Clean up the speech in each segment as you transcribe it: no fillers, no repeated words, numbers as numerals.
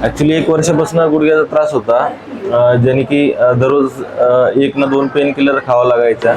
Actually 1 वर्षापासून गुडघ्याचा त्रास होता, ज्याने की दररोज 1 ना 2 पेन किलर खावा लागायचा.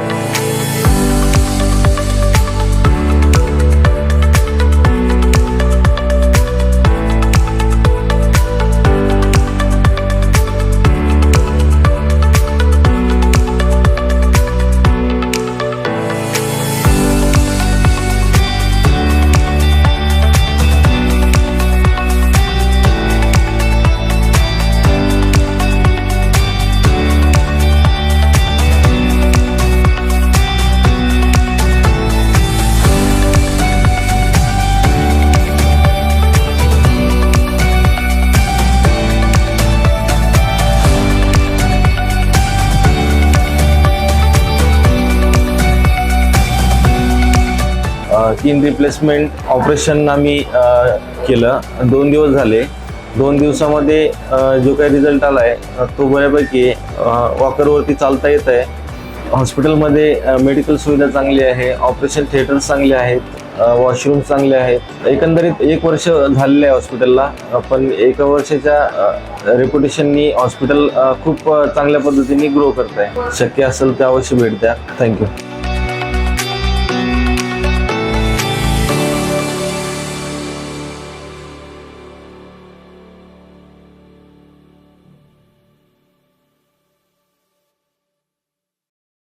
3 रिप्लेसमेंट ऑपरेशन आम्ही केलं. 2 दिवस झाले. 2 दिवसामध्ये जो काही रिझल्ट आला आहे तो बऱ्यापैकी वॉकरवरती चालता येत आहे. हॉस्पिटलमध्ये मेडिकल सुविधा चांगली आहे, ऑपरेशन थिएटर्स चांगले आहेत, वॉशरूम चांगले आहेत. एकंदरीत 1 वर्ष झालेलं आहे हॉस्पिटलला, पण 1 वर्षाच्या रेप्युटेशननी हॉस्पिटल खूप चांगल्या पद्धतीने ग्रो करत आहे. शक्य असेल तर अवश्य भेट द्या. थँक्यू.